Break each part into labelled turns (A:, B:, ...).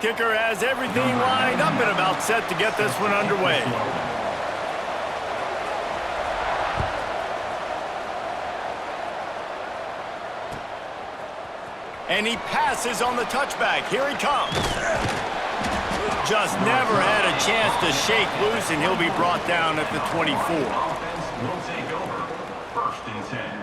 A: Kicker has everything lined up and about set to get this one underway. And he passes on the touchback. Here he comes. Just never had a chance to shake loose, and he'll be brought down at the 24.
B: Will take over. 1st and 10.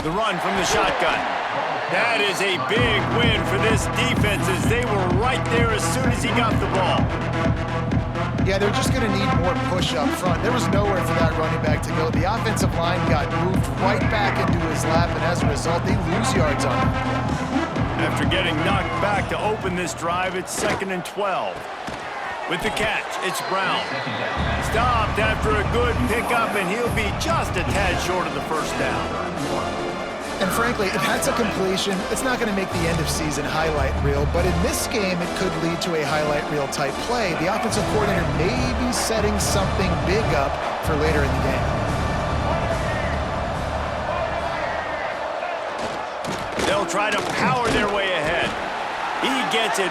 A: The run from the shotgun. That is a big win for this defense as they were right there as soon as he got the ball.
C: Yeah, they're just going to need more push up front. There was nowhere for that running back to go. The offensive line got moved right back into his lap, and as a result, they lose yards on him.
A: After getting knocked back to open this drive, it's 2nd and 12. With the catch, it's Brown. Stopped after a good pickup, and he'll be just a tad short of the first down.
C: And frankly, if that's a completion, it's not going to make the end-of-season highlight reel, but in this game, it could lead to a highlight reel type play. The offensive coordinator may be setting something big up for later in the game.
A: They'll try to power their way ahead. He gets it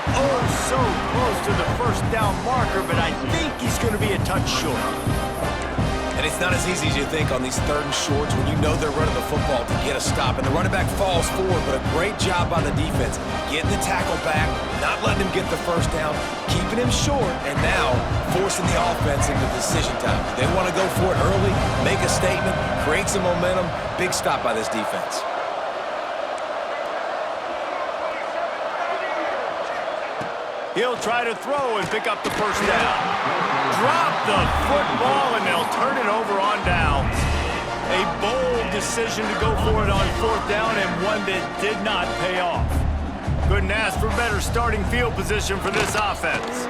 A: so close to the first down marker, but I think he's going to be a touch short.
D: And it's not as easy as you think on these 3rd and shorts when you know they're running the football to get a stop. And the running back falls forward, but a great job by the defense. Getting the tackle back, not letting him get the first down, keeping him short, and now forcing the offense into decision time. They want to go for it early, make a statement, create some momentum. Big stop by this defense.
A: He'll try to throw and pick up the first down. Drop the football, and they'll turn it over on downs. A bold decision to go for it on 4th down, and one that did not pay off. Couldn't ask for better starting field position for this offense.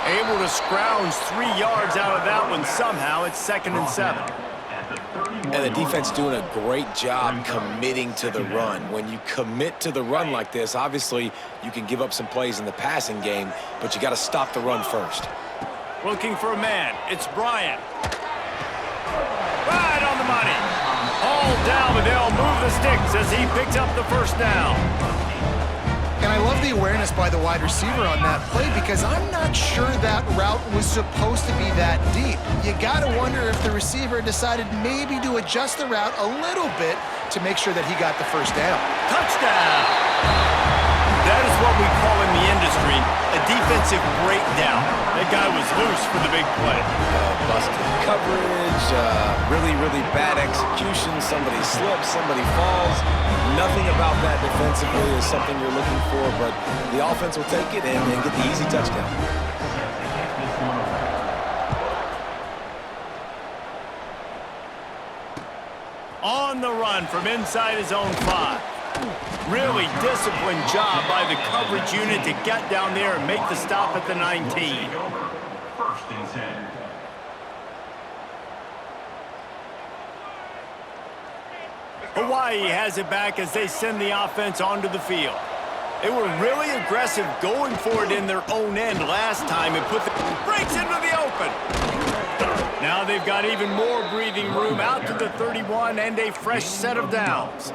A: Able to scrounge 3 yards out of that one somehow. It's 2nd and 7.
D: And the defense doing a great job committing to the run. When you commit to the run like this, obviously you can give up some plays in the passing game, but you got to stop the run first.
A: Looking for a man. It's Bryant. Right on the money. All down, but they'll move the sticks as he picks up the first down.
C: And I love the awareness by the wide receiver on that play because I'm not sure that route was supposed to be that deep. You got to wonder if the receiver decided maybe to adjust the route a little bit to make sure that he got the first down.
A: Touchdown! That is what we call in the industry a defensive breakdown. That guy was loose for the big play.
D: Busted coverage, really, really bad execution. Somebody slips, somebody falls. Nothing about that defensively is something you're looking for, but the offense will take it and get the easy touchdown.
A: On the run from inside his own 5. Really disciplined job by the coverage unit to get down there and make the stop at the 19.
B: 1st and 10.
A: Hawaii has it back as they send the offense onto the field. They were really aggressive going for it in their own end last time and put the breaks into the open. Now they've got even more breathing room out to the 31 and a fresh set of downs.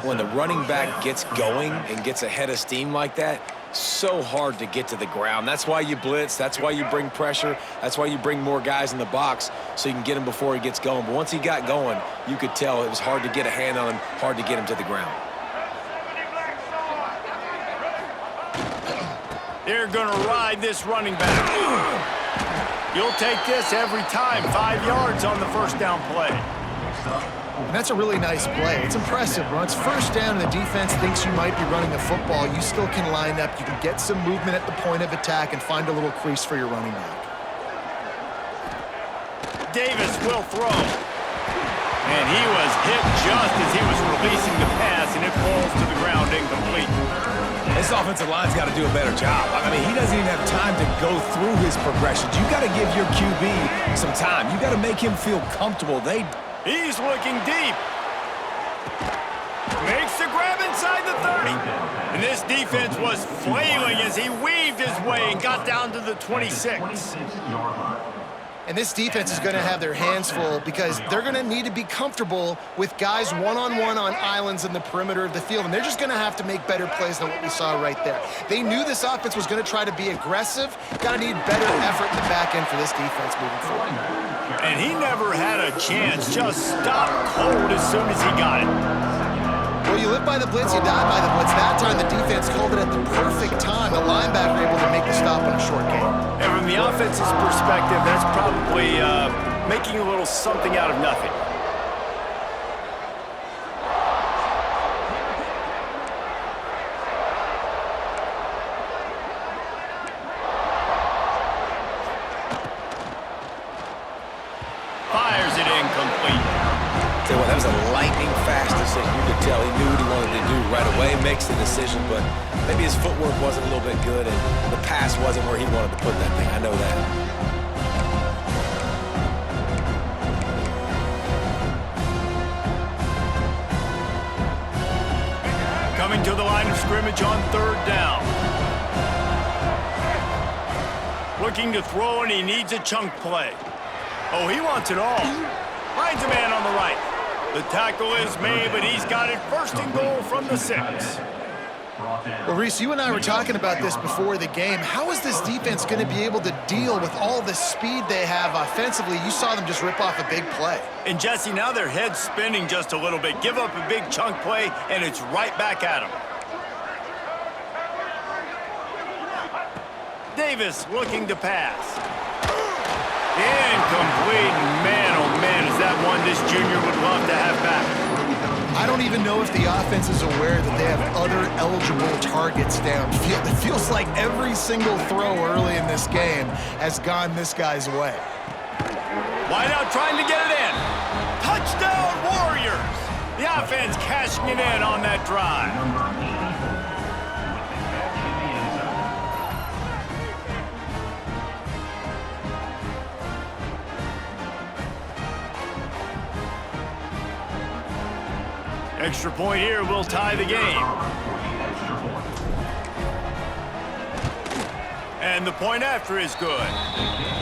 D: When the running back gets going and gets ahead of steam like that, so hard to get to the ground. That's why you blitz. That's why you bring pressure. That's why you bring more guys in the box so you can get him before he gets going. But once he got going, you could tell it was hard to get a hand on him, hard to get him to the ground.
A: They're going to ride this running back. You'll take this every time. 5 yards on the first down play.
C: And that's a really nice play. It's impressive. When it's first down and the defense thinks you might be running the football, you still can line up. You can get some movement at the point of attack and find a little crease for your running back.
A: Davis will throw. And he was hit just as he was releasing the pass, and it falls to the ground incomplete.
D: This offensive line's got to do a better job. I mean, he doesn't even have time to go through his progressions. You got to give your QB some time. You got to make him feel comfortable.
A: He's looking deep. Makes makes a grab inside the 30. And this defense was flailing as he weaved his way and got down to the 26.
C: And this defense is going to have their hands full because they're going to need to be comfortable with guys one-on-one on islands in the perimeter of the field. And they're just going to have to make better plays than what we saw right there. They knew this offense was going to try to be aggressive. Got to need better effort in the back end for this defense moving forward.
A: And he never had a chance. Just stopped cold as soon as he got it.
C: Well, you live by the blitz, you die by the blitz. That time, the defense called it at the perfect time. The linebacker able to make the stop on a short game.
A: And from the offense's perspective, that's probably making a little something out of nothing. Fires it incomplete.
D: Tell you what, that was a lightning-fast decision. You could tell he knew what he wanted to do right away, makes the decision, but maybe his footwork wasn't a little bit good, and the pass wasn't where he wanted to put that thing. I know that.
A: Coming to the line of scrimmage on 3rd down. Looking to throw, and he needs a chunk play. Oh, he wants it all. Finds a man on the right. The tackle is made, but he's got it 1st and goal from the 6.
C: Well, Reese, you and I were talking about this before the game. How is this defense going to be able to deal with all the speed they have offensively? You saw them just rip off a big play.
A: And Jesse, now their head's spinning just a little bit. Give up a big chunk play, and it's right back at him. Davis looking to pass. Incomplete. Man, oh man, is that one this junior would love to have back.
C: I don't even know if the offense is aware that they have other eligible targets downfield. It feels like every single throw early in this game has gone this guy's way.
A: Wide out trying to get it in. Touchdown, Warriors! The offense cashing it in on that drive. Extra point here will tie the game. And the point after is good.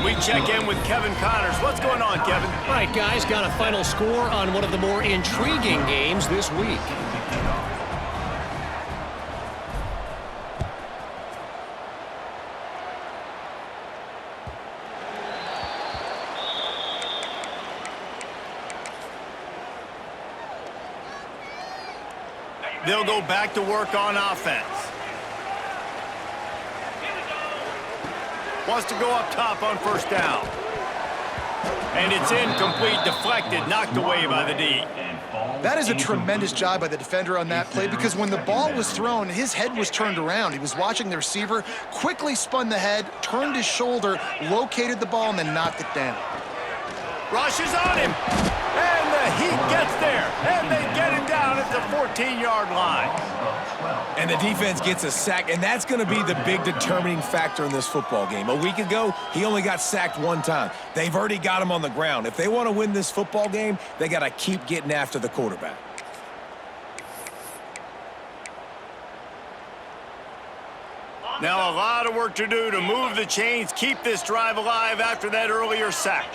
A: We check in with Kevin Connors. What's going on, Kevin?
E: All right, guys, got a final score on one of the more intriguing games this week.
A: They'll go back to work on offense. Wants to go up top on 1st down. And it's incomplete, deflected, knocked away by the D.
C: That is a tremendous job by the defender on that play because when the ball was thrown, his head was turned around. He was watching the receiver, quickly spun the head, turned his shoulder, located the ball, and then knocked it down.
A: Rushes on him. And the Heat gets there. And they get him down at the 14-yard line.
D: And the defense gets a sack, and that's going to be the big determining factor in this football game. A week ago, he only got sacked 1 time. They've already got him on the ground. If they want to win this football game, they got to keep getting after the quarterback.
A: Now a lot of work to do to move the chains, keep this drive alive after that earlier sack.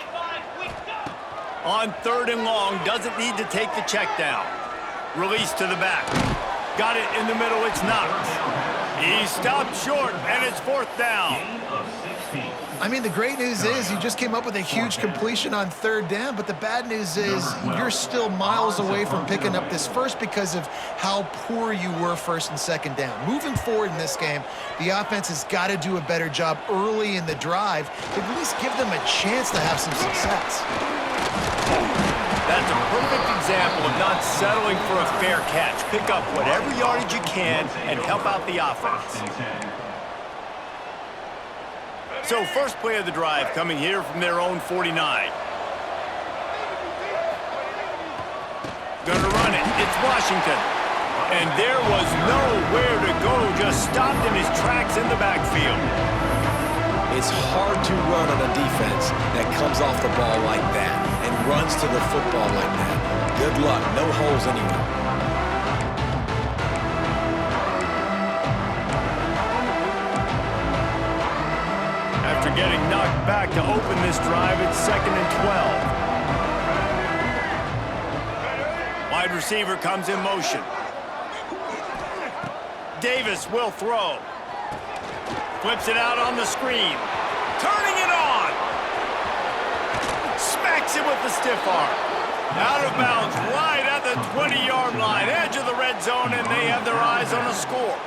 A: On 3rd and long, doesn't need to take the check down. Release to the back. Got it in the middle, it's Knox. He stopped short, and it's 4th down.
C: I mean, the great news is you just came up with a huge completion on 3rd down, but the bad news is you're still miles away from picking up this first because of how poor you were 1st and 2nd down. Moving forward in this game, the offense has got to do a better job early in the drive to at least give them a chance to have some success.
A: That's a perfect example of not settling for a fair catch. Pick up whatever yardage you can and help out the offense. So first play of the drive coming here from their own 49. Gonna run it. It's Washington. And there was nowhere to go. Just stopped in his tracks in the backfield.
D: It's hard to run on a defense that comes off the ball like that and runs to the football like that. Good luck. No holes anywhere.
A: They're getting knocked back to open this drive at 2nd and 12. Wide receiver comes in motion. Davis will throw. Flips it out on the screen. Turning it on. Smacks it with the stiff arm. Out of bounds, right at the 20-yard line, edge of the red zone, and they have their eyes on a score.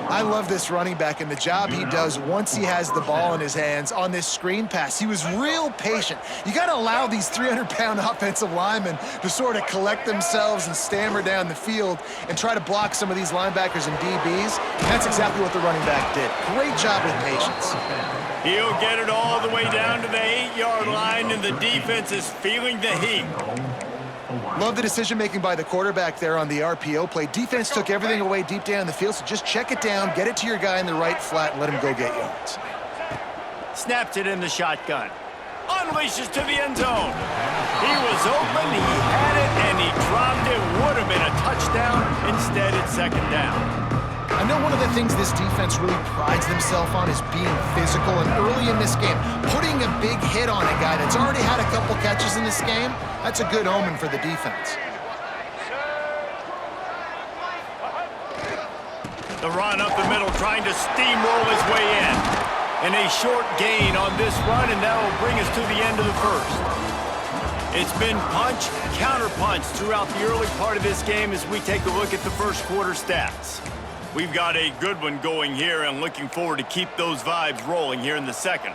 C: I love this running back and the job he does once he has the ball in his hands on this screen pass. He was real patient. You got to allow these 300-pound offensive linemen to sort of collect themselves and stammer down the field and try to block some of these linebackers and DBs. And that's exactly what the running back did. Great job with patience.
A: He'll get it all the way down to the 8-yard line, and the defense is feeling the heat.
C: Love the decision-making by the quarterback there on the RPO play. Defense took everything away deep down the field, so just check it down, get it to your guy in the right flat, and let him go get yards.
A: Snaps it in the shotgun. Unleashes to the end zone. He was open, he had it, and he dropped it. Would have been a touchdown. Instead, it's 2nd down.
C: I know one of the things this defense really prides themselves on is being physical, and early in this game, putting a big hit on a guy that's already had a couple catches in this game, that's a good omen for the defense.
A: The run up the middle, trying to steamroll his way in. And a short gain on this run, and that will bring us to the end of the first. It's been punch, counter punch throughout the early part of this game as we take a look at the first quarter stats. We've got a good one going here, and looking forward to keep those vibes rolling here in the second.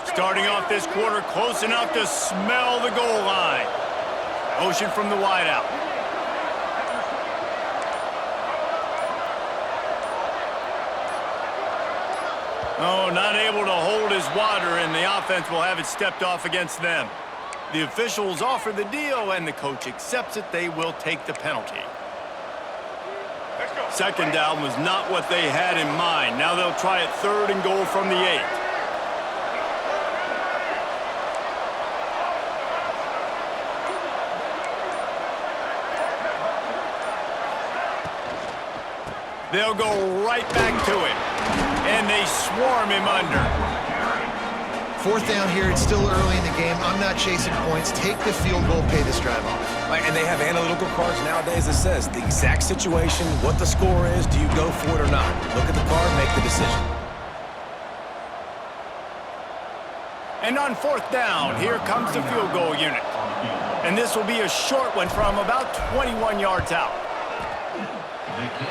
A: Starting off this quarter close enough to smell the goal line. Motion from the wideout. Oh, not able to hold his water, and the offense will have it stepped off against them. The officials offer the deal, and the coach accepts it. They will take the penalty. 2nd down was not what they had in mind. Now they'll try it 3rd and goal from the 8. They'll go right back to it, and they swarm him under.
C: 4th down here, it's still early in the game. I'm not chasing points. Take the field goal, pay this drive off.
D: Right, and they have analytical cards nowadays that says the exact situation, what the score is, do you go for it or not? Look at the card, make the decision.
A: And on 4th down, here comes the field goal unit. And this will be a short one from about 21 yards out.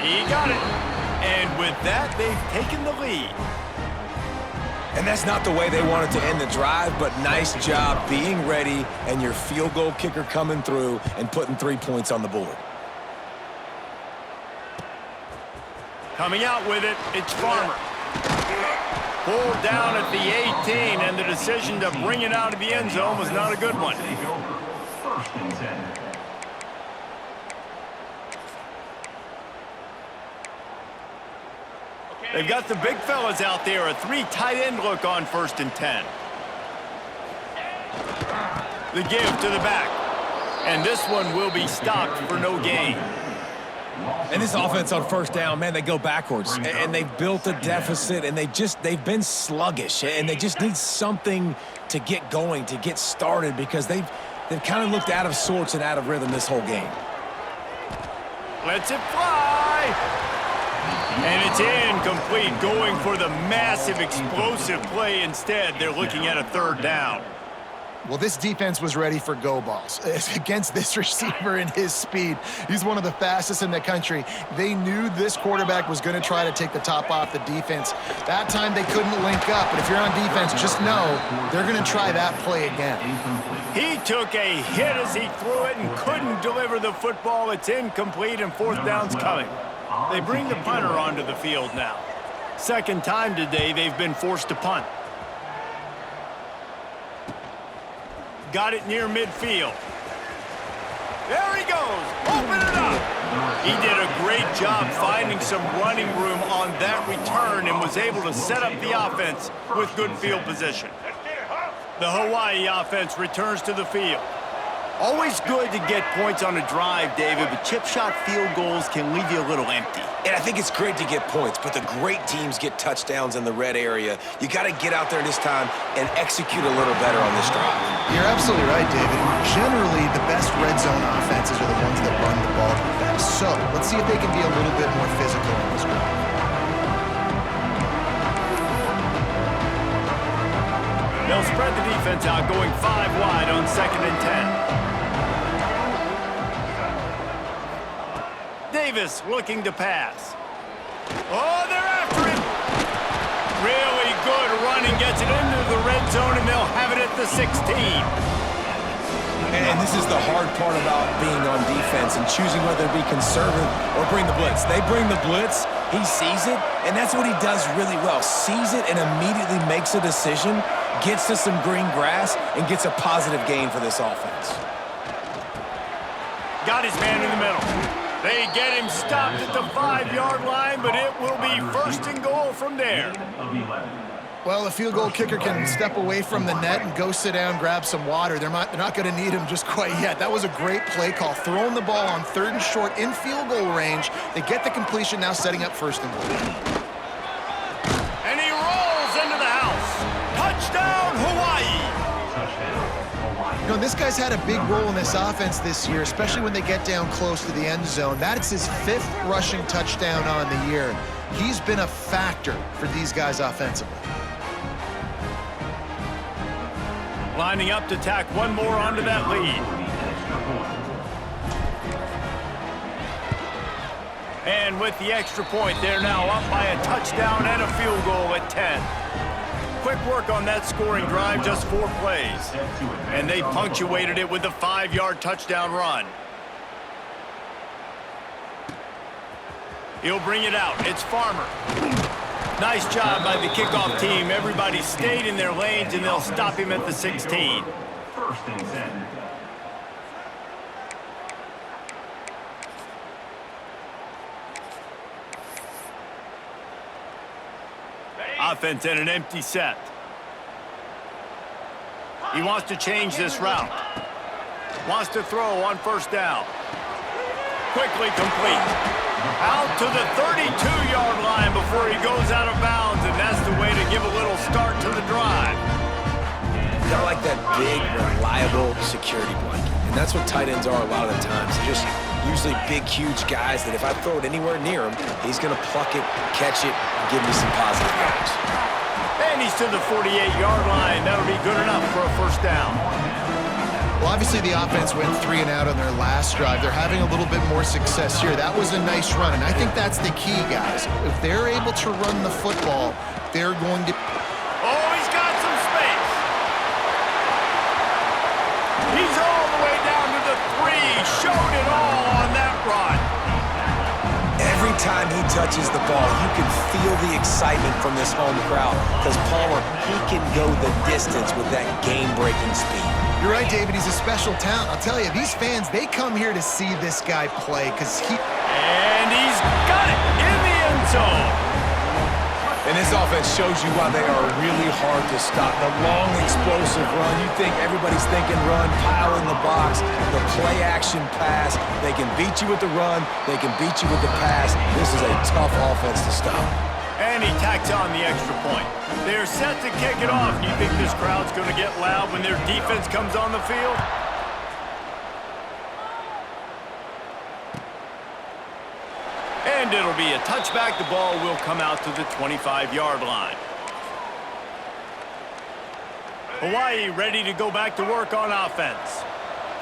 A: He got it. And with that, they've taken the lead.
D: And that's not the way they wanted to end the drive, but nice job being ready and your field goal kicker coming through and putting 3 points on the board.
A: Coming out with it, it's Farmer. Pulled down at the 18, and the decision to bring it out of the end zone was not a good one.
B: 1st and 10.
A: They've got the big fellas out there, a 3 tight end look on 1st and 10. The give to the back. And this one will be stopped for no gain.
D: And this offense on 1st down, man, they go backwards. And they've built a deficit, and they've been sluggish. And they just need something to get going, to get started, because they've kind of looked out of sorts and out of rhythm this whole game.
A: Lets it fly. And it's incomplete, going for the massive explosive play. Instead, they're looking at a 3rd down.
C: Well, this defense was ready for go balls. Against this receiver and his speed, he's one of the fastest in the country. They knew this quarterback was going to try to take the top off the defense. That time they couldn't link up, but if you're on defense, just know they're going to try that play again.
A: He took a hit as he threw it and couldn't deliver the football. It's incomplete, and 4th down's coming. They bring the punter onto the field now. 2nd time today they've been forced to punt. Got it near midfield. There he goes. Open it up. He did a great job finding some running room on that return and was able to set up the offense with good field position. The Hawaii offense returns to the field. Always good to get points on a drive, David, but chip shot field goals can leave you a little empty.
D: And I think it's great to get points, but the great teams get touchdowns in the red area. You got to get out there this time and execute a little better on this drive.
C: You're absolutely right, David. Generally, the best red zone offenses are the ones that run the ball the best. So let's see if they can be a little bit more physical in this drive.
A: They'll spread the defense out, going 5 wide on 2nd and 10. Davis looking to pass. Oh, they're after him. Really good running, gets it into the red zone, and they'll have it at the 16.
D: And this is the hard part about being on defense and choosing whether to be conservative or bring the blitz. They bring the blitz, he sees it, and that's what he does really well. Sees it and immediately makes a decision, gets to some green grass, and gets a positive gain for this offense.
A: Got his man in the middle. They get him stopped at the 5-yard line, but it will be 1st and goal from there.
C: Well, a field goal kicker can step away from the net and go sit down, grab some water. They're not going to need him just quite yet. That was a great play call. Throwing the ball on 3rd and short in field goal range. They get the completion, now setting up 1st and goal.
A: And he rolls into the house. Touchdown, Hawaii.
C: You know, this guy's had a big role in this offense this year, especially when they get down close to the end zone. That's his 5th rushing touchdown on the year. He's been a factor for these guys offensively.
A: Lining up to tack one more onto that lead. And with the extra point, they're now up by a touchdown and a field goal at 10. Quick work on that scoring drive, just 4 plays. And they punctuated it with a 5-yard touchdown run. He'll bring it out. It's Farmer. Nice job by the kickoff team. Everybody stayed in their lanes, and they'll stop him at the 16.
B: 1st and 10.
A: Offense in an empty set. He wants to change this route. Wants to throw on 1st down. Quickly complete. Out to the 32-yard line before he goes out of bounds, and that's the way to give a little start to the drive.
D: Got like that big, reliable security blanket. And that's what tight ends are a lot of the times. They're just usually big, huge guys that if I throw it anywhere near him, he's going to pluck it, catch it, and give me some positive yards.
A: And he's to the 48-yard line. That'll be good enough for a 1st down.
C: Well, obviously the offense went 3 and out on their last drive. They're having a little bit more success here. That was a nice run, and I think that's the key, guys. If they're able to run the football, they're going to...
A: Oh, he's got some space. He's all the way down to the 3. Showed it all on that run.
D: Every time he touches the ball, you can feel the excitement from this home crowd because Palmer, he can go the distance with that game-breaking speed.
C: You're right, David. He's a special talent. I'll tell you, these fans, they come here to see this guy play because he...
A: And he's got it in the end zone.
D: And this offense shows you why they are really hard to stop. The long, explosive run. You think everybody's thinking run, pile in the box, the play-action pass. They can beat you with the run. They can beat you with the pass. This is a tough offense to stop.
A: And he tacks on the extra point. They're set to kick it off. Do you think this crowd's going to get loud when their defense comes on the field? And it'll be a touchback. The ball will come out to the 25-yard line. Hawaii ready to go back to work on offense.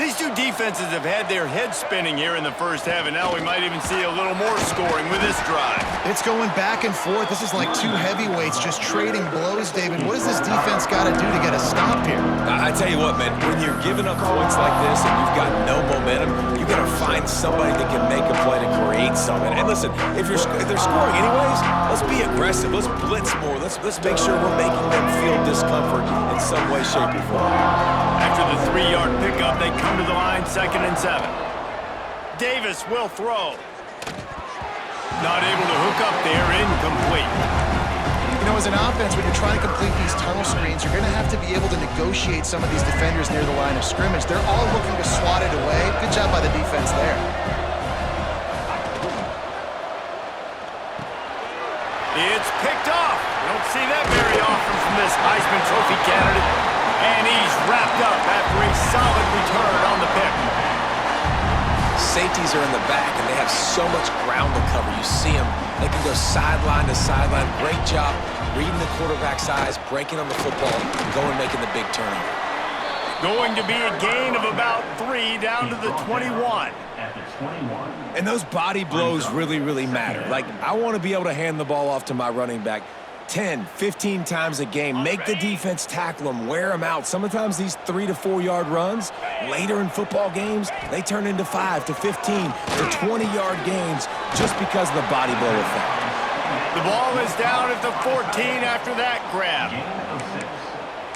A: These two defenses have had their heads spinning here in the 1st half, and now we might even see a little more scoring with this drive.
C: It's going back and forth. This is like 2 heavyweights just trading blows, David. What does this defense got to do to get a stop here?
D: I tell you what, man, when you're giving up points like this and you've got no momentum, you got to find somebody that can make a play to create something. And listen, if they're scoring anyways, let's be aggressive. Let's blitz more. Let's make sure we're making them feel discomfort in some way, shape, or form.
A: After the 3-yard pickup, they come to the line, 2nd and 7. Davis will throw. Not able to hook up there, incomplete.
C: You know, as an offense, when you're trying to complete these tunnel screens, you're going to have to be able to negotiate some of these defenders near the line of scrimmage. They're all looking to swat it away. Good job by the defense there.
A: It's picked off. Don't see that very often from this Heisman Trophy candidate. And he's wrapped up after a solid return on the pick.
D: Safeties are in the back, and they have so much ground to cover. You see them. They can go sideline to sideline. Great job reading the quarterback's eyes, breaking on the football, going making the big turnover.
A: Going to be a gain of about 3 down to the 21.
B: At the 21.
D: And those body blows really, really matter. Like, I want to be able to hand the ball off to my running back 10, 15 times a game. Make the defense tackle them, wear them out. Sometimes these 3 to 4 yard runs, later in football games, they turn into 5 to 15 to 20 yard gains just because of the body blow effect.
A: The ball is down at the 14 after that grab.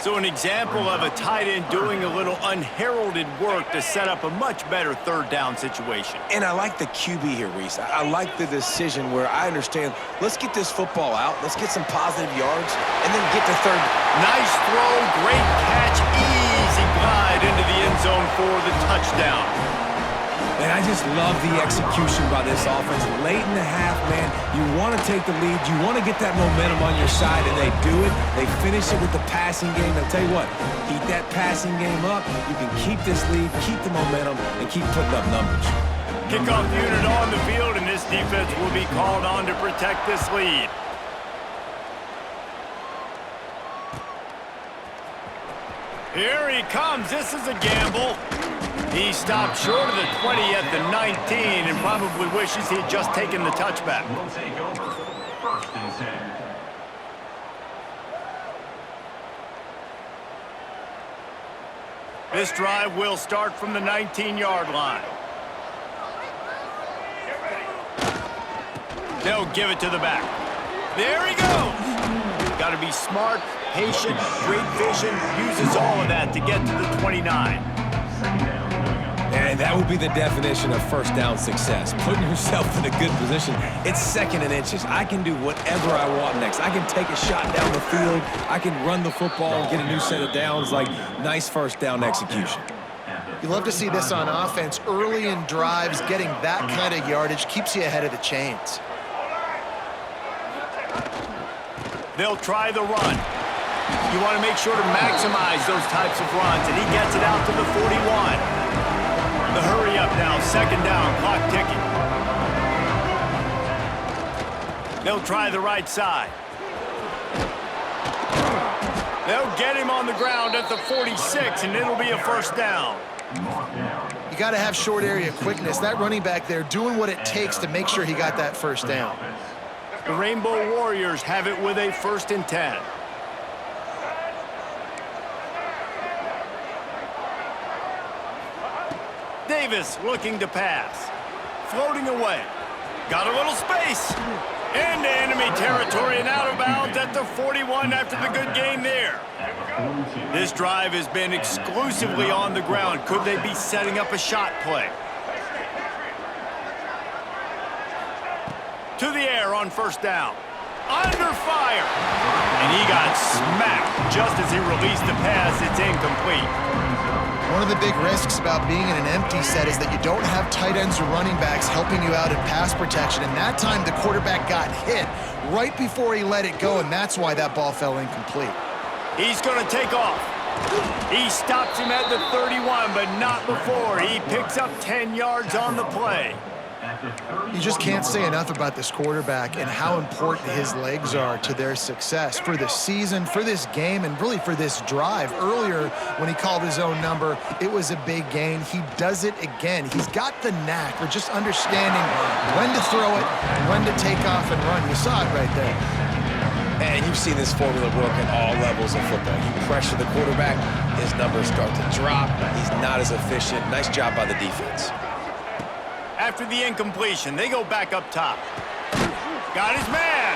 A: So an example of a tight end doing a little unheralded work to set up a much better third down situation.
D: And I like the QB here, Reese. I like the decision where I understand, let's get this football out, let's get some positive yards, and then get to third.
A: Nice throw, great catch, easy glide into the end zone for the touchdown.
D: And I just love the execution by this offense. Late in the half, man, you want to take the lead. You want to get that momentum on your side, and they do it. They finish it with the passing game. I'll tell you what, keep that passing game up. You can keep this lead, keep the momentum, and keep putting up numbers.
A: Kickoff unit on the field, and this defense will be called on to protect this lead. Here he comes. This is a gamble. He stopped short of the 20 at the 19 and probably wishes he had just taken the touchback.
B: Will take over. First and 10.
A: This drive will start from the 19-yard line. They'll give it to the back. There he goes. Got to be smart, patient, great vision. Uses all of that to get to the 29.
D: And that would be the definition of first down success. Putting yourself in a good position. It's second and inches. I can do whatever I want next. I can take a shot down the field. I can run the football and get a new set of downs. Like, nice first down execution.
C: You love to see this on offense. Early in drives, getting that kind of yardage keeps you ahead of the chains.
A: They'll try the run. You want to make sure to maximize those types of runs, and he gets it out to the 41. The hurry up now, second down, clock ticking. They'll try the right side. They'll get him on the ground at the 46, and it'll be a first down.
C: You got to have short area quickness. That running back there doing what it takes to make sure he got that first down.
A: The Rainbow Warriors have it with a first and 10. Davis looking to pass. Floating away. Got a little space. Into enemy territory and out of bounds at the 41 after the good game there. This drive has been exclusively on the ground. Could they be setting up a shot play? To the air on first down. Under fire. And he got smacked just as he released the pass. It's incomplete.
C: One of the big risks about being in an empty set is that you don't have tight ends or running backs helping you out in pass protection. And that time the quarterback got hit right before he let it go, and that's why that ball fell incomplete.
A: He's going to take off. He stops him at the 31, but not before. He picks up 10 yards on the play.
C: You just can't say enough about this quarterback and how important his legs are to their success for the season, for this game, and really for this drive. Earlier, when he called his own number, it was a big gain. He does it again. He's got the knack for just understanding when to throw it, when to take off and run. You saw it right there.
D: And you've seen this formula work at all levels of football. You pressure the quarterback, his numbers start to drop. He's not as efficient. Nice job by the defense.
A: After the incompletion, they go back up top. Got his man.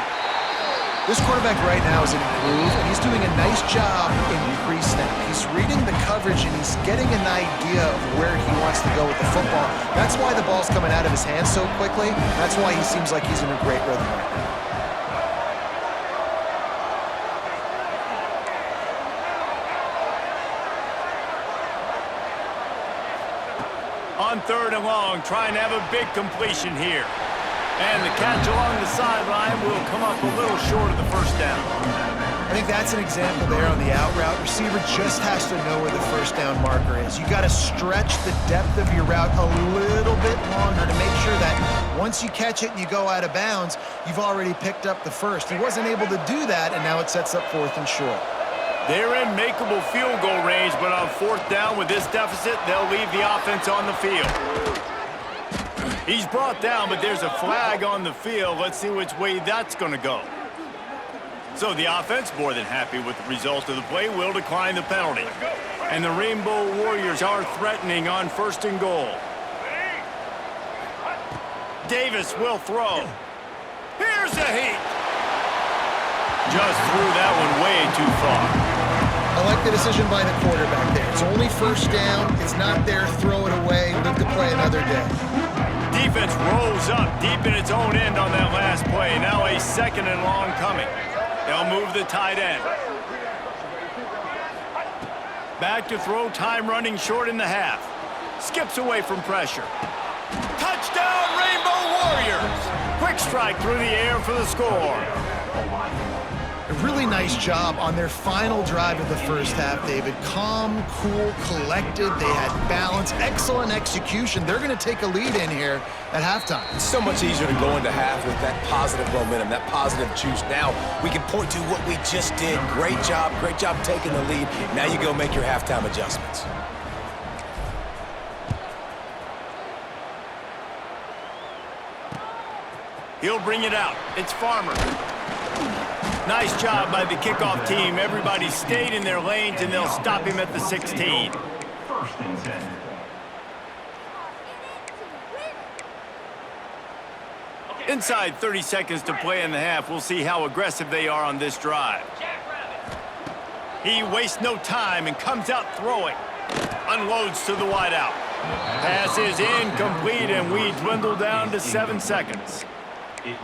C: This quarterback right now is in a groove, and he's doing a nice job in pre-snap. He's reading the coverage, and he's getting an idea of where he wants to go with the football. That's why the ball's coming out of his hands so quickly. That's why he seems like he's in a great rhythm right now.
A: On 3rd and long, trying to have a big completion here. And the catch along the sideline will come up a little short of the first down.
C: I think that's an example there on the out route. Receiver just has to know where the first down marker is. You got to stretch the depth of your route a little bit longer to make sure that once you catch it and you go out of bounds, you've already picked up the first. He wasn't able to do that, and now it sets up 4th and short.
A: They're in makeable field goal range, but on 4th down with this deficit, they'll leave the offense on the field. He's brought down, but there's a flag on the field. Let's see which way that's going to go. So the offense, more than happy with the result of the play, will decline the penalty. And the Rainbow Warriors are threatening on 1st and goal. Davis will throw. Here's the heat. Just threw that one way too far.
C: I like the decision by the quarterback there. It's only 1st down. It's not there. Throw it away. Live to play another day.
A: Defense rolls up deep in its own end on that last play. Now a 2nd and long coming. They'll move the tight end. Back to throw, time running short in the half. Skips away from pressure. Touchdown, Rainbow Warriors! Quick strike through the air for the score.
C: A really nice job on their final drive of the first half, David. Calm, cool, collected. They had balance, excellent execution. They're going to take a lead in here at halftime.
D: It's so much easier to go into half with that positive momentum, that positive juice. Now we can point to what we just did. Great job taking the lead. Now you go make your halftime adjustments.
A: He'll bring it out. It's Farmer. Nice job by the kickoff team. Everybody stayed in their lanes, and they'll stop him at the 16.
B: 1st and 10.
A: Inside 30 seconds to play in the half. We'll see how aggressive they are on this drive. He wastes no time and comes out throwing. Unloads to the wideout. Pass is incomplete, and we dwindle down to 7 seconds.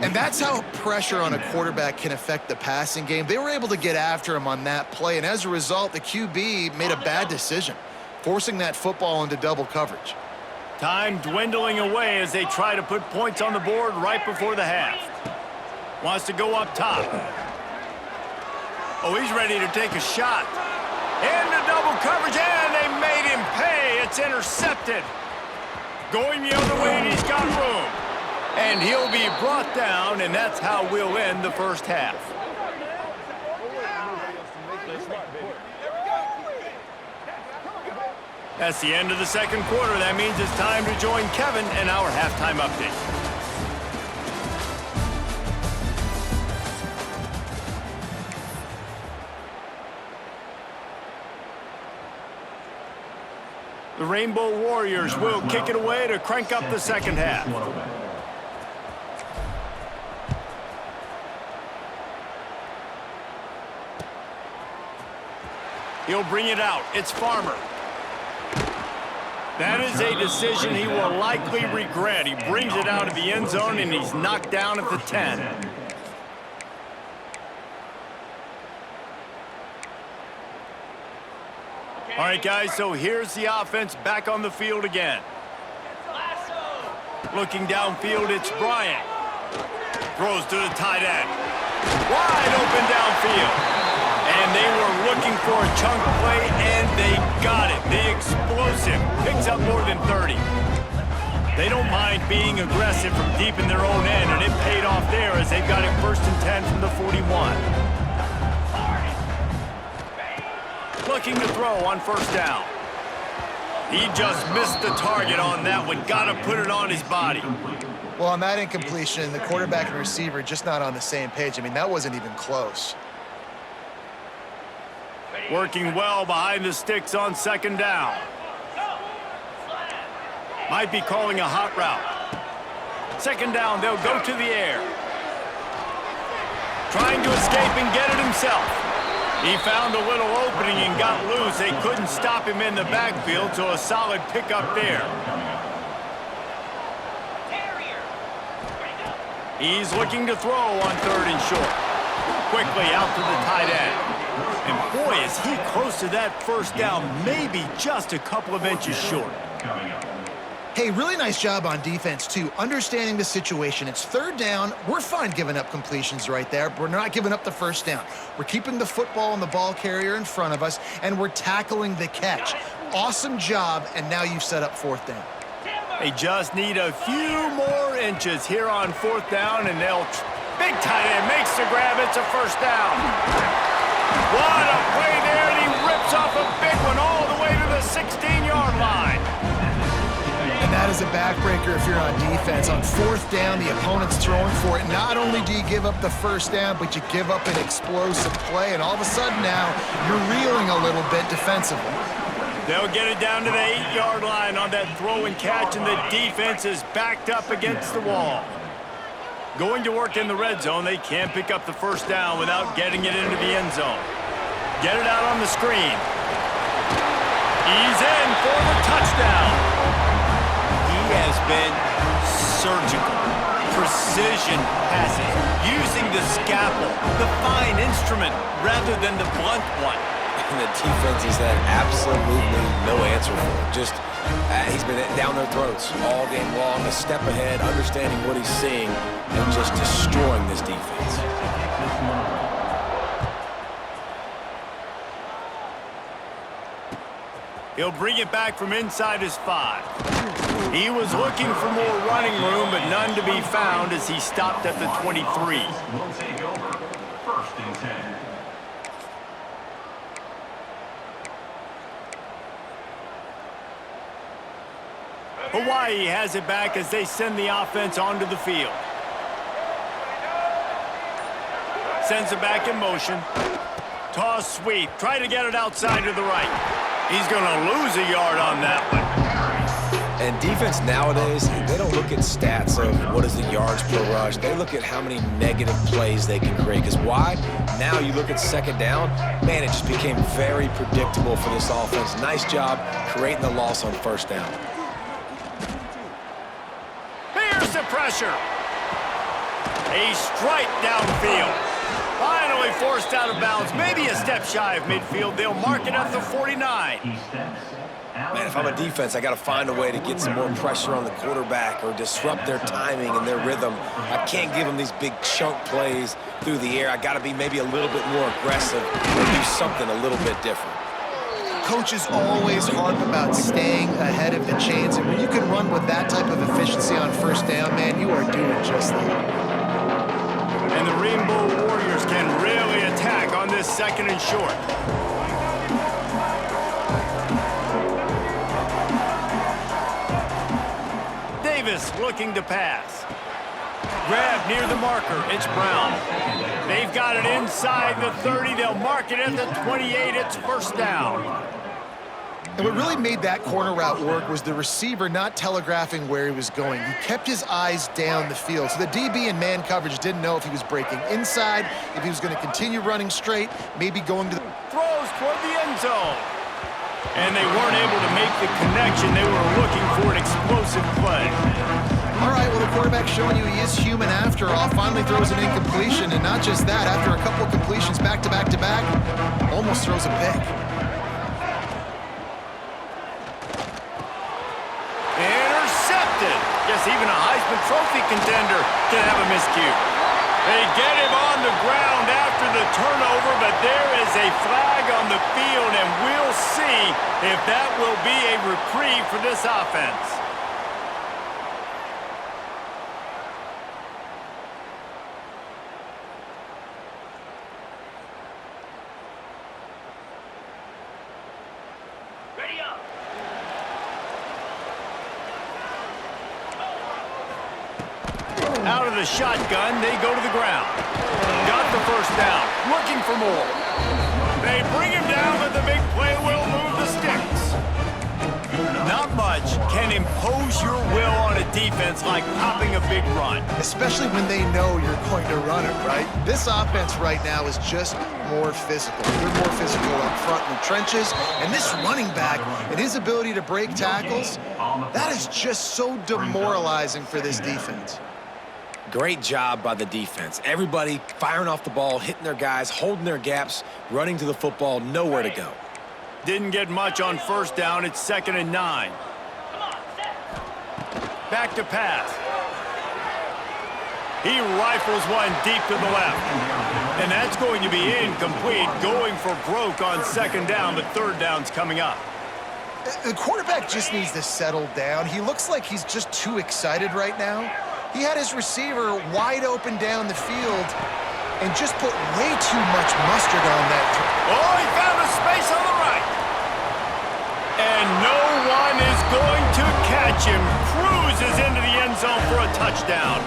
C: And that's how pressure on a quarterback can affect the passing game. They were able to get after him on that play, and as a result, the QB made a bad decision, forcing that football into double coverage.
A: Time dwindling away as they try to put points on the board right before the half. Wants to go up top. Oh, he's ready to take a shot. Into double coverage, and they made him pay. It's intercepted. Going the other way, and he's got room. And he'll be brought down, and that's how we'll end the first half. That's the end of the 2nd quarter. That means it's time to join Kevin in our halftime update. The Rainbow Warriors will kick it away to crank up the 2nd half. He'll bring it out. It's Farmer. That is a decision he will likely regret. He brings it out of the end zone, and he's knocked down at the 10. All right, guys, so here's the offense back on the field again. Looking downfield, it's Bryant. Throws to the tight end. Wide open downfield. And they were looking for a chunk play, and they got it. The explosive picks up more than 30. They don't mind being aggressive from deep in their own end, and it paid off there as they got it 1st and 10 from the 41. Looking to throw on 1st down. He just missed the target on that one. Got to put it on his body.
C: Well, on that incompletion, the quarterback and receiver just not on the same page. I mean, that wasn't even close.
A: Working well behind the sticks on 2nd down. Might be calling a hot route. 2nd down, they'll go to the air. Trying to escape and get it himself. He found a little opening and got loose. They couldn't stop him in the backfield, so a solid pickup there. He's looking to throw on 3rd and short. Quickly out to the tight end. And boy, is he close to that 1st down, maybe just a couple of inches short.
C: Hey, really nice job on defense, too, understanding the situation. It's third down. We're fine giving up completions right there, but we're not giving up the first down. We're keeping the football and the ball carrier in front of us, and we're tackling the catch. Awesome job, and now you've set up fourth down.
A: They just need a few more inches here on fourth down, and they'll... Big tight end makes the grab. It's a first down. What a play there, and he rips off a big one all the way to the 16-yard line.
C: And that is a backbreaker if you're on defense. On fourth down, the opponent's throwing for it. Not only do you give up the first down, but you give up an explosive play, and all of a sudden now you're reeling a little bit defensively.
A: They'll get it down to the 8-yard line on that throw and catch, and the defense is backed up against the wall. Going to work in the red zone, they can't pick up the first down without getting it into the end zone. Get it out on the screen. He's in for the touchdown. He has been surgical. Precision passing, using the scalpel, the fine instrument, rather than the blunt one.
D: And the defense has had absolutely no answer for it. Just, he's been down their throats all game long, a step ahead, understanding what he's seeing, and just destroying this defense.
A: He'll bring it back from inside his 5. He was looking for more running room, but none to be found as he stopped at the 23.
B: Will take over. First and 10.
A: Hawaii has it back as they send the offense onto the field. Sends it back in motion. Toss sweep. Try to get it outside to the right. He's going to lose a yard on that one.
D: And defense nowadays, they don't look at stats of what is the yards per rush. They look at how many negative plays they can create. Because why? Now you look at second down, man, it just became very predictable for this offense. Nice job creating the loss on first down.
A: Here's the pressure. A strike downfield. Finally forced out of bounds. Maybe a step shy of midfield. They'll mark it at the 49.
D: Man, if I'm a defense, I got to find a way to get some more pressure on the quarterback or disrupt their timing and their rhythm. I can't give them these big chunk plays through the air. I got to be maybe a little bit more aggressive or do something a little bit different.
C: Coaches always harp about staying ahead of the chains, and when you can run with that type of efficiency on first down, man, you are doing just that.
A: And the Rainbow Warriors can really attack on this second and short. Davis looking to pass. Grab near the marker. It's Brown. They've got it inside the 30. They'll mark it at the 28. It's first down.
C: And what really made that corner route work was the receiver not telegraphing where he was going. He kept his eyes down the field. So the DB in man coverage didn't know if he was breaking inside, if he was going to continue running straight, maybe going to the...
A: Throws toward the end zone. And they weren't able to make the connection. They were looking for an explosive play.
C: All right, well, the quarterback's showing you he is human after all. Finally throws an incompletion, and not just that, after a couple of completions back to back to back, almost throws a pick.
A: Intercepted. Guess even a Heisman Trophy contender can have a miscue. They get him on the ground after the turnover, but there is a flag on the field, and we'll see if that will be a reprieve for this offense. Out of the shotgun, they go to the ground. Got the first down, looking for more. They bring him down, but the big play will move the sticks. Not much can impose your will on a defense like popping a big run.
C: Especially when they know you're going to run it, right? This offense right now is just more physical. They're more physical up front in the trenches. And this running back and his ability to break tackles, that is just so demoralizing for this defense.
D: Great job by the defense. Everybody firing off the ball, hitting their guys, holding their gaps, running to the football, nowhere to go.
A: Didn't get much on first down. It's 2nd and 9. Back to pass. He rifles one deep to the left. And that's going to be incomplete, going for broke on second down, but third down's coming up.
C: The quarterback just needs to settle down. He looks like he's just too excited right now. He had his receiver wide open down the field and just put way too much mustard on that.
A: Oh, he found a space on the right. And no one is going to catch him. Cruises into the end zone for a touchdown.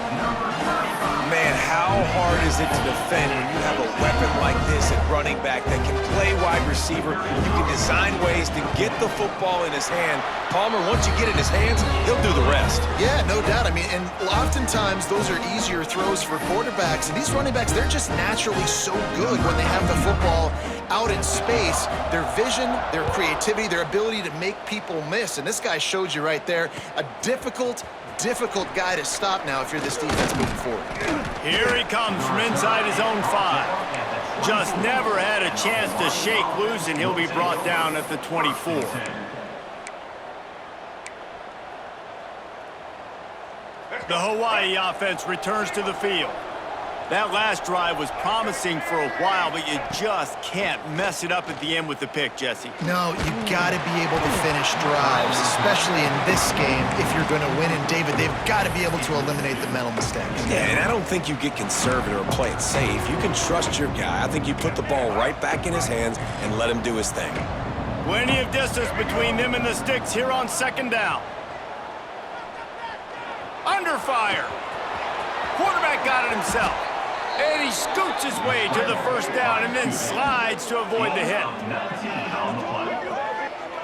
D: Man, how hard is it to defend when you have a weapon like this at running back that can play wide receiver? You can design ways to get the football in his hand. Palmer, once you get it in his hands, he'll do the rest.
C: Yeah, no doubt. I mean, and oftentimes those are easier throws for quarterbacks. And these running backs, they're just naturally so good when they have the football out in space. Their vision, their creativity, their ability to make people miss. And this guy showed you right there a difficult guy to stop now if you're this defense moving forward.
A: Here he comes from inside his own 5. Just never had a chance to shake loose, and he'll be brought down at the 24. The Hawaii offense returns to the field. That last drive was promising for a while, but you just can't mess it up at the end with the pick, Jesse.
C: No, you got to be able to finish drives, especially in this game. If you're going to win, and David, they've got to be able to eliminate the mental mistakes.
D: Yeah, and I don't think you get conservative or play it safe. You can trust your guy. I think you put the ball right back in his hands and let him do his thing.
A: Plenty of distance between them and the sticks here on second down. Under fire. Quarterback got it himself. And he scoots his way to the first down and then slides to avoid the hit.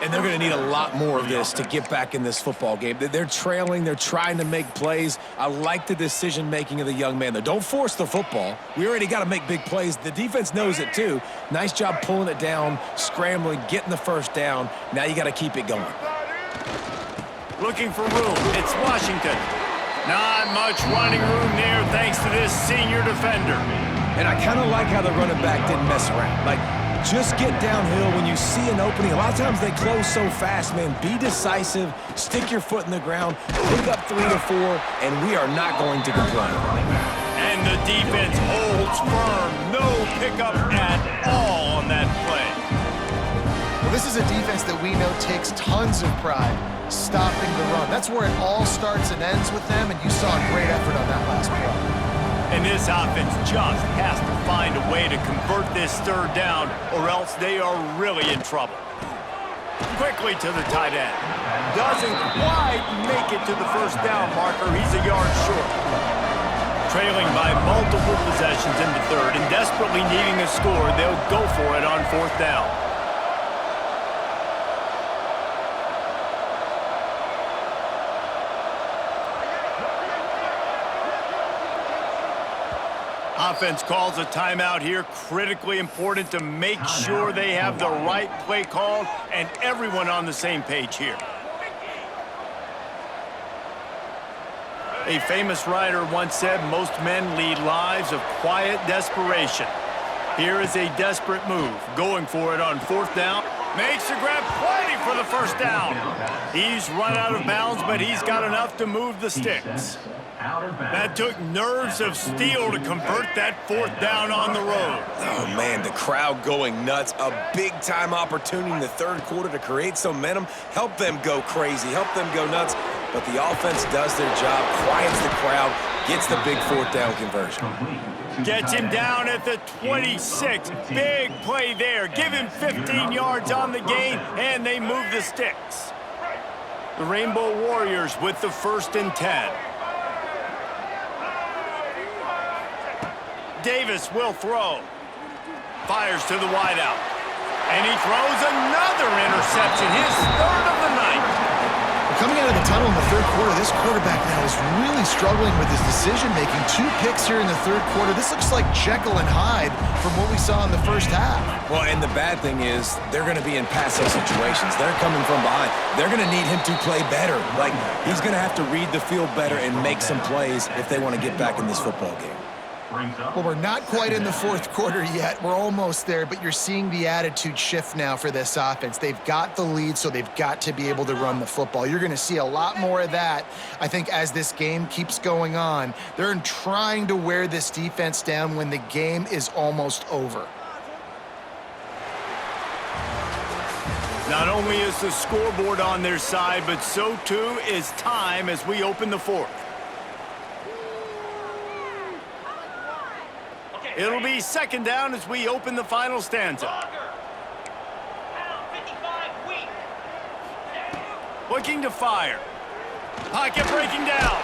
D: And they're going to need a lot more of this to get back in this football game. They're trailing. They're trying to make plays. I like the decision-making of the young man, though. Don't force the football. We already got to make big plays. The defense knows it, too. Nice job pulling it down, scrambling, getting the first down. Now you got to keep it going.
A: Looking for room. It's Washington. Not much running room there thanks to this senior defender.
D: And I kind of like how the running back didn't mess around. Like, just get downhill when you see an opening. A lot of times they close so fast, man. Be decisive, stick your foot in the ground, pick up 3 to 4, and we are not going to complain.
A: And the defense holds firm. No pickup at all on that play.
C: Well, this is a defense that we know takes tons of pride stopping the run. That's where it all starts and ends with them, and you saw a great effort on that last play.
A: And this offense just has to find a way to convert this third down, or else they are really in trouble. Quickly to the tight end. Doesn't quite make it to the first down marker. He's a yard short. Trailing by multiple possessions in the third and desperately needing a score, they'll go for it on fourth down. Offense calls a timeout here. Critically important to make sure they have the right play called and everyone on the same page here. A famous writer once said, most men lead lives of quiet desperation. Here is a desperate move. Going for it on fourth down. Makes the grab, plenty for the first down. He's run out of bounds, but he's got enough to move the sticks. That took nerves of steel to convert that fourth down on the road.
D: Oh, man, the crowd going nuts. A big-time opportunity in the third quarter to create some momentum, help them go crazy, help them go nuts. But the offense does their job, quiets the crowd, gets the big fourth down conversion.
A: Gets him down at the 26. Big play there. Give him 15 yards on the gain, and they move the sticks. The Rainbow Warriors with the 1st and 10. Davis will throw. Fires to the wideout. And he throws another interception, his 3rd of the night.
C: Coming out of the tunnel in the third quarter, this quarterback now is really struggling with his decision-making. 2 picks here in the third quarter. This looks like Jekyll and Hyde from what we saw in the first half.
D: Well, and the bad thing is they're going to be in pass-up situations. They're coming from behind. They're going to need him to play better. Like, he's going to have to read the field better and make some plays if they want to get back in this football game.
B: Brings up.
C: Well, we're not quite in the fourth quarter yet. We're almost there, but you're seeing the attitude shift now for this offense. They've got the lead, so they've got to be able to run the football. You're going to see a lot more of that, I think, as this game keeps going on. They're trying to wear this defense down when the game is almost over.
A: Not only is the scoreboard on their side, but so too is time as we open the fourth. It'll be second down as we open the final stanza. Looking to fire. Pocket breaking down.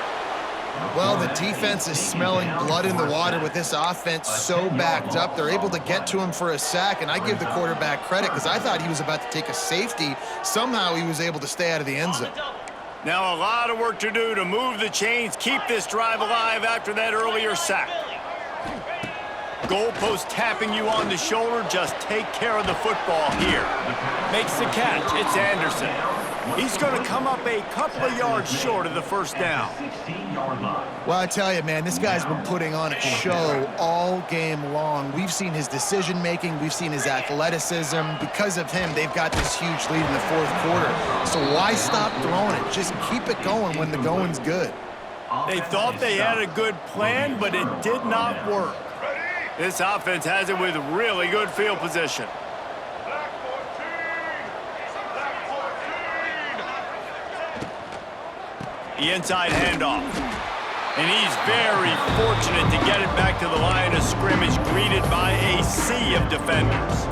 C: Well, the defense is smelling blood in the water with this offense so backed up. They're able to get to him for a sack, and I give the quarterback credit because I thought he was about to take a safety. Somehow he was able to stay out of the end zone.
A: Now a lot of work to do to move the chains, keep this drive alive after that earlier sack. Goalpost tapping you on the shoulder, just take care of the football here. Makes the catch, it's Anderson. He's going to come up a couple of yards short of the first down.
B: 16-yard line.
C: Well, I tell you, man, this guy's been putting on a show all game long. We've seen his decision-making. We've seen his athleticism. Because of him, they've got this huge lead in the fourth quarter. So why stop throwing it? Just keep it going when the going's good.
A: They thought they had a good plan, but it did not work. This offense has it with really good field position. The inside handoff. And he's very fortunate to get it back to the line of scrimmage, greeted by a sea of defenders.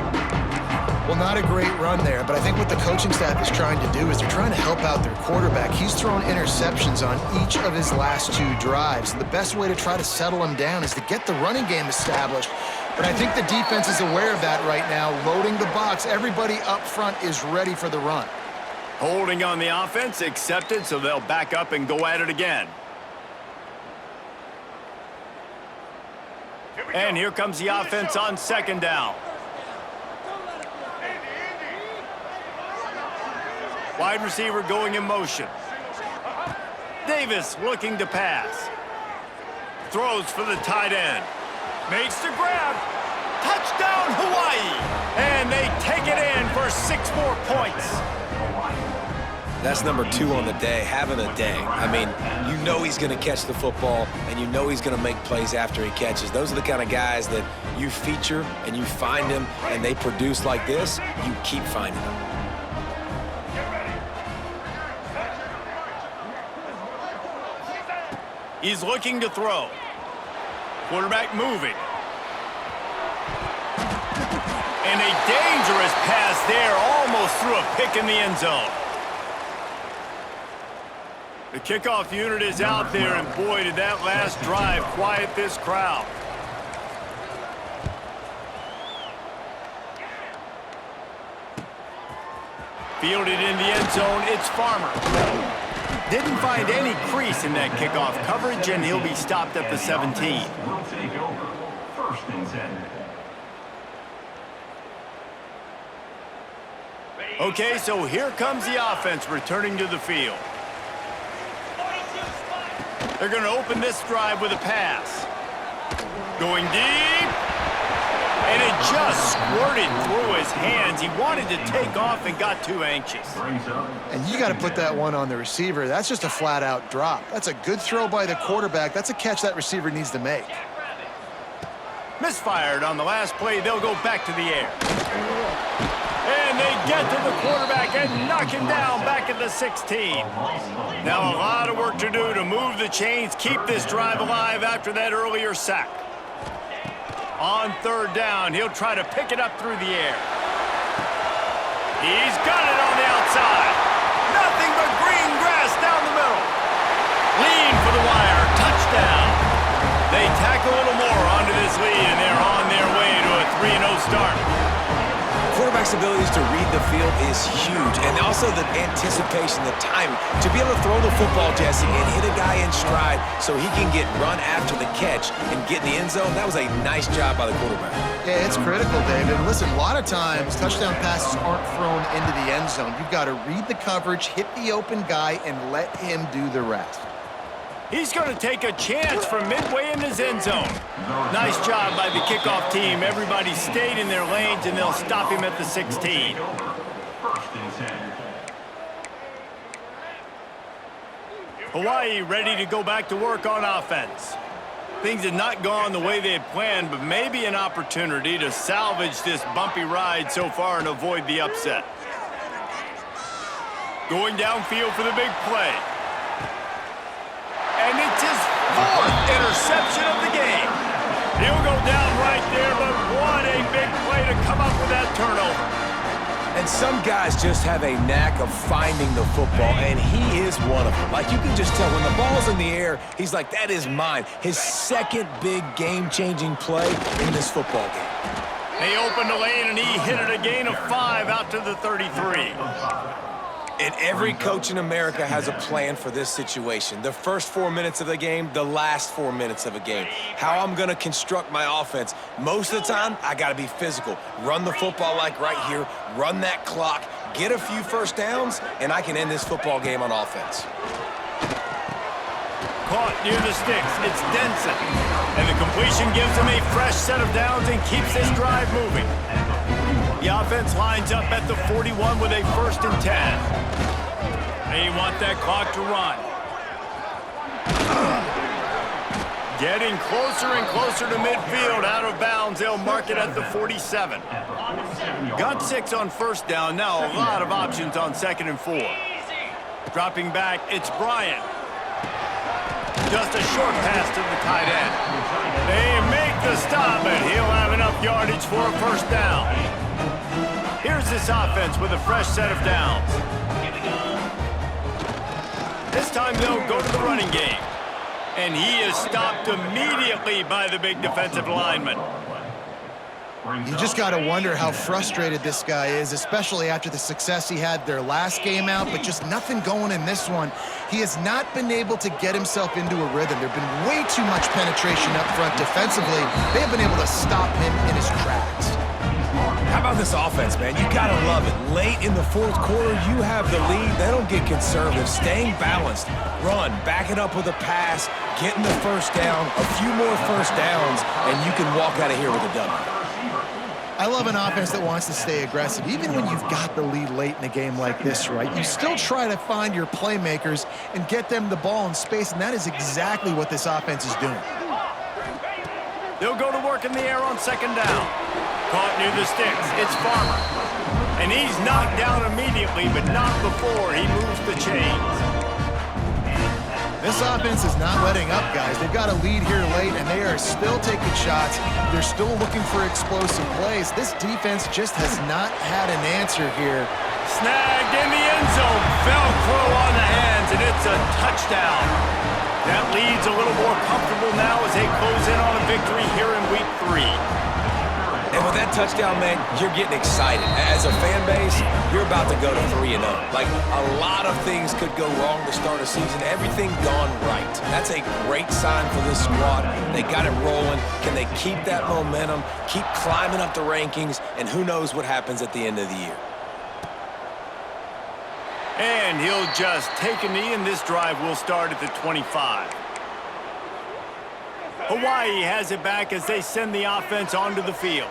C: Well, not a great run there, but I think what the coaching staff is trying to do is they're trying to help out their quarterback. He's thrown interceptions on each of his last two drives. And the best way to try to settle him down is to get the running game established. But I think the defense is aware of that right now, loading the box. Everybody up front is ready for the run.
A: Holding on the offense, accepted, so they'll back up and go at it again. And here comes the offense on second down. Wide receiver going in motion. Davis looking to pass. Throws for the tight end. Makes the grab. Touchdown, Hawaii! And they take it in for 6 more points.
D: That's number 2 on the day, having a day. I mean, you know he's going to catch the football, and you know he's going to make plays after he catches. Those are the kind of guys that you feature, and you find them, and they produce like this, you keep finding them.
A: He's looking to throw. Quarterback moving. And a dangerous pass there, almost threw a pick in the end zone. The kickoff unit is out there, and boy, did that last drive quiet this crowd. Fielded in the end zone, it's Farmer. Didn't find any crease in that kickoff coverage, and he'll be stopped at the 17.
B: Will take over. First and 10.
A: Okay, so here comes the offense returning to the field. They're going to open this drive with a pass. Going deep. And it just squirted through his hands. He wanted to take off and got too anxious.
C: And you got to put that one on the receiver. That's just a flat-out drop. That's a good throw by the quarterback. That's a catch that receiver needs to make.
A: Misfired on the last play. They'll go back to the air. And they get to the quarterback and knock him down back at the 16. Now a lot of work to do to move the chains, keep this drive alive after that earlier sack. On third down, he'll try to pick it up through the air. He's got it on the outside. Nothing but green grass down the middle. Lean for the wire. Touchdown. They tack a little more onto this lead, and they're on their way to a 3-0 start.
D: Quarterback's abilities to read the field is huge, and also the anticipation, the timing. To be able to throw the football, Jesse, and hit a guy in stride so he can get run after the catch and get in the end zone, that was a nice job by the quarterback.
C: Yeah, it's critical, David. Listen, a lot of times, touchdown passes aren't thrown into the end zone. You've got to read the coverage, hit the open guy, and let him do the rest.
A: He's going to take a chance from midway in his end zone. Nice job by the kickoff team. Everybody stayed in their lanes, and they'll stop him at the 16.
B: First and 10.
A: Hawaii ready to go back to work on offense. Things had not gone the way they had planned, but maybe an opportunity to salvage this bumpy ride so far and avoid the upset. Going downfield for the big play. And it's his 4th interception of the game. He'll go down right there, but what a big play to come up with that turnover.
D: And some guys just have a knack of finding the football, and he is one of them. Like, you can just tell when the ball's in the air, he's like, that is mine. His second big game-changing play in this football game.
A: They opened the lane, and he hit it a gain of 5 out to the 33.
D: And every coach in America has a plan for this situation. The first 4 minutes of the game, the last 4 minutes of a game. How I'm going to construct my offense. Most of the time, I got to be physical. Run the football like right here. Run that clock. Get a few first downs, and I can end this football game on offense.
A: Caught near the sticks. It's Denson. And the completion gives him a fresh set of downs and keeps this drive moving. The offense lines up at the 41 with a 1st and 10. They want that clock to run. Getting closer and closer to midfield, out of bounds. They'll mark it at the 47. Got 6 on 1st down. Now a lot of options on 2nd and 4. Dropping back, it's Bryant. Just a short pass to the tight end. They make the stop, and he'll have enough yardage for a 1st down. Here's this offense with a fresh set of downs. This time they'll go to the running game. And he is stopped immediately by the big defensive lineman.
C: You just got to wonder how frustrated this guy is, especially after the success he had their last game out, but just nothing going in this one. He has not been able to get himself into a rhythm. There have been way too much penetration up front defensively. They have been able to stop him in his tracks.
D: How about this offense, man? You gotta love it. Late in the 4th quarter, you have the lead. They don't get conservative. Staying balanced. Run, back it up with a pass, getting the 1st down, a few more 1st downs, and you can walk out of here with a W.
C: I love an offense that wants to stay aggressive. Even when you've got the lead late in a game like this, right? You still try to find your playmakers and get them the ball in space, and that is exactly what this offense is doing.
A: They'll go to work in the air on 2nd down. Caught near the sticks. It's Farmer. And he's knocked down immediately, but not before he moves the chains.
C: This offense is not letting up, guys. They've got a lead here late, and they are still taking shots. They're still looking for explosive plays. This defense just has not had an answer here.
A: Snagged in the end zone. Velcro on the hands, and it's a touchdown. That lead's a little more comfortable now as they close in on a victory here in Week 3.
D: And with that touchdown, man, you're getting excited. As a fan base, you're about to go to 3-0. Like, a lot of things could go wrong to start a season. Everything gone right. That's a great sign for this squad. They got it rolling. Can they keep that momentum, keep climbing up the rankings, and who knows what happens at the end of the year.
A: And he'll just take a knee, and this drive will start at the 25. Hawaii has it back as they send the offense onto the field.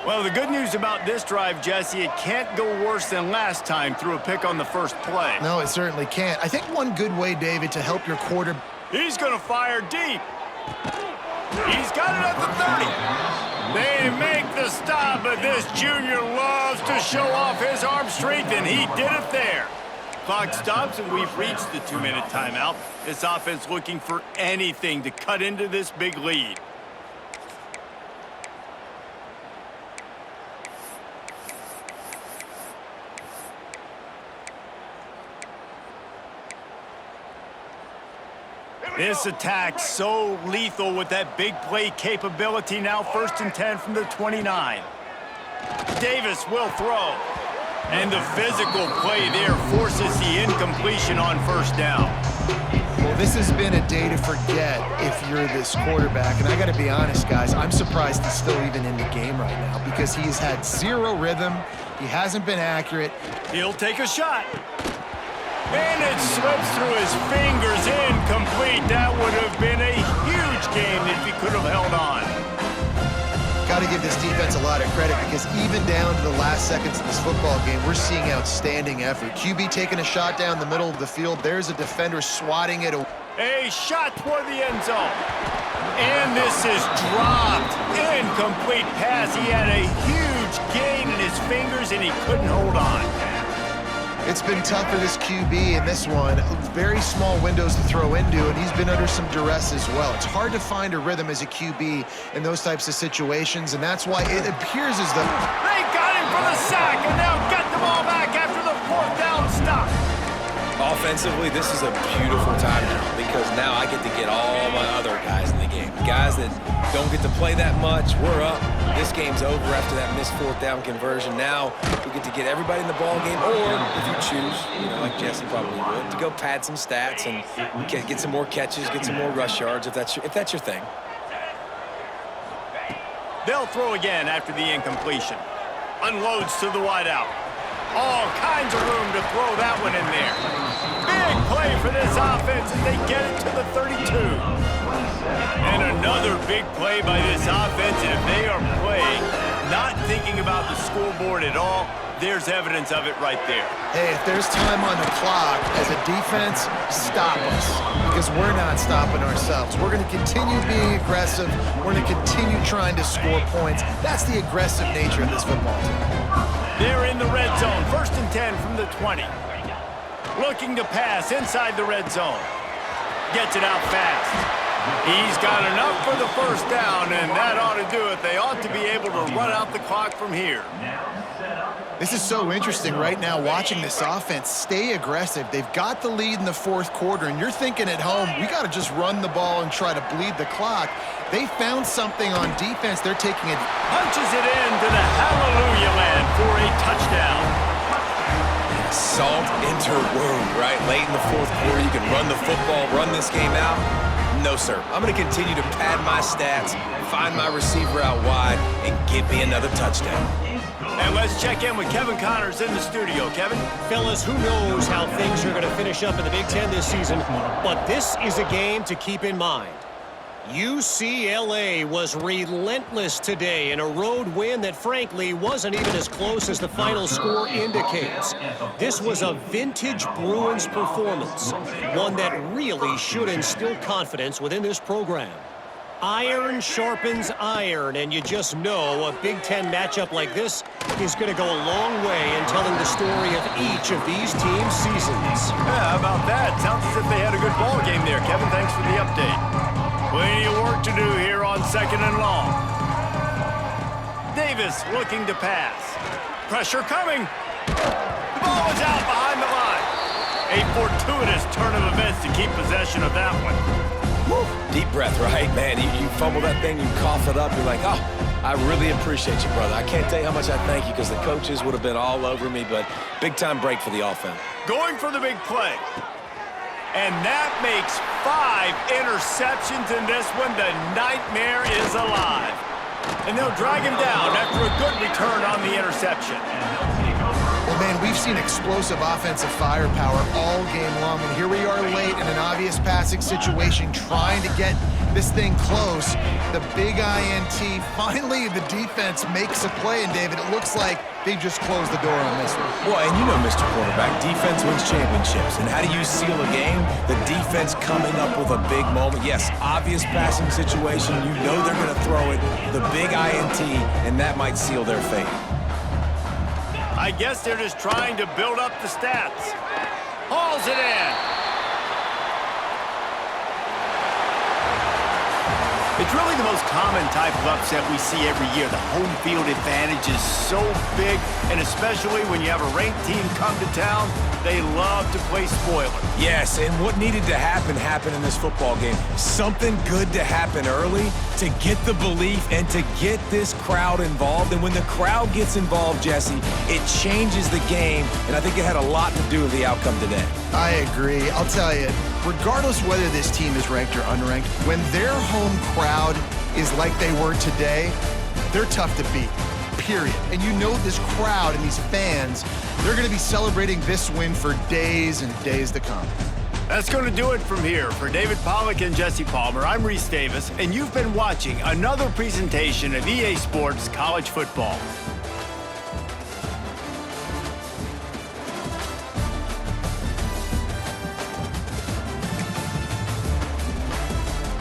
A: Well, the good news about this drive, Jesse, it can't go worse than last time through a pick on the 1st play.
C: No, it certainly can't. I think one good way, David, to help your quarterback.
A: He's going to fire deep. He's got it at the 30. They make the stop, but this junior loves to show off his arm strength, and he did it there. Clock stops, and we've reached the 2-minute timeout. This offense looking for anything to cut into this big lead. This attack so lethal with that big play capability. Now 1st and 10 from the 29. Davis will throw. And the physical play there forces the incompletion on 1st down.
C: Well, this has been a day to forget if you're this quarterback. And I got to be honest, guys, I'm surprised he's still even in the game right now because he's had zero rhythm. He hasn't been accurate.
A: He'll take a shot. And it slips through his fingers, incomplete. That would have been a huge game if he could have held on.
C: Got to give this defense a lot of credit because even down to the last seconds of this football game, we're seeing outstanding effort. QB taking a shot down the middle of the field. There's a defender swatting it away.
A: A shot toward the end zone. And this is dropped. Incomplete pass. He had a huge gain in his fingers, and he couldn't hold on.
C: It's been tough for this QB in this one. Very small windows to throw into, and he's been under some duress as well. It's hard to find a rhythm as a QB in those types of situations, and that's why it appears as though...
A: They got him for the sack, and now get the ball back after the 4th down stop.
D: Offensively, this is a beautiful time now because now I get to get all my other guys in the game. Guys that don't get to play that much, we're up. This game's over after that missed 4th down conversion. Now we get to get everybody in the ball game, or if you choose, like Jesse probably would, to go pad some stats and get some more catches, get some more rush yards if that's your thing.
A: They'll throw again after the incompletion. Unloads to the wideout. All kinds of room to throw that one in there. Big play for this offense as they get it to the 32. And another big play by this offense, and if they are playing, not thinking about the scoreboard at all, there's evidence of it right there.
C: Hey, if there's time on the clock, as a defense, stop us. Because we're not stopping ourselves. We're going to continue being aggressive. We're going to continue trying to score points. That's the aggressive nature of this football team.
A: They're in the red zone, 1st and 10 from the 20. Looking to pass inside the red zone. Gets it out fast. He's got enough for the 1st down, and that ought to do it. They ought to be able to run out the clock from here.
C: This is so interesting right now, watching this offense stay aggressive. They've got the lead in the 4th quarter, and you're thinking at home, we got to just run the ball and try to bleed the clock. They found something on defense. They're taking it.
A: Punches it into the hallelujah land for a touchdown.
D: Salt into wound, right? Late in the 4th quarter, you can run the football, run this game out. No, sir. I'm going to continue to pad my stats, find my receiver out wide, and get me another touchdown.
A: And let's check in with Kevin Connors in the studio. Kevin?
E: Fellas, who knows how things are going to finish up in the Big Ten this season, but this is a game to keep in mind. UCLA was relentless today in a road win that, frankly, wasn't even as close as the final score indicates. This was a vintage Bruins performance, one that really should instill confidence within this program. Iron sharpens iron, and you just know a Big Ten matchup like this is going to go a long way in telling the story of each of these teams' seasons.
A: Yeah, how about that? Sounds as if they had a good ball game there. Kevin, thanks for the update. Plenty of work to do here on 2nd and long. Davis looking to pass. Pressure coming. The ball is out behind the line. A fortuitous turn of events to keep possession of that one.
D: Woo. Deep breath, right? Man, you fumble that thing, you cough it up, you're like, oh, I really appreciate you, brother. I can't tell you how much I thank you because the coaches would have been all over me, but big-time break for the offense.
A: Going for the big play. And that makes 5 interceptions in this one. The nightmare is alive. And they'll drag him down after a good return on the interception.
C: Well, man, we've seen explosive offensive firepower all game long, and here we are late in an obvious passing situation trying to get this thing close. The big INT, finally the defense makes a play, and David, it looks like they just closed the door on this one.
D: Well, and you know, Mr. Quarterback, defense wins championships. And how do you seal a game? The defense coming up with a big moment. Yes, obvious passing situation. You know they're going to throw it. The big INT, and that might seal their fate.
A: I guess they're just trying to build up the stats. Hauls it in. It's really the most common type of upset we see every year. The home field advantage is so big, and especially when you have a ranked team come to town, they love to play spoiler.
D: Yes, and what needed to happen happened in this football game. Something good to happen early to get the belief and to get this crowd involved. And when the crowd gets involved, Jesse, it changes the game, and I think it had a lot to do with the outcome today.
C: I agree. I'll tell you, regardless whether this team is ranked or unranked, when their home crowd is like they were today, they're tough to beat. period. And you know this crowd and these fans, they're going to be celebrating this win for days and days to come.
A: That's going to do it from here. For David Pollack and Jesse Palmer, I'm Reese Davis, and you've been watching another presentation of EA Sports College Football.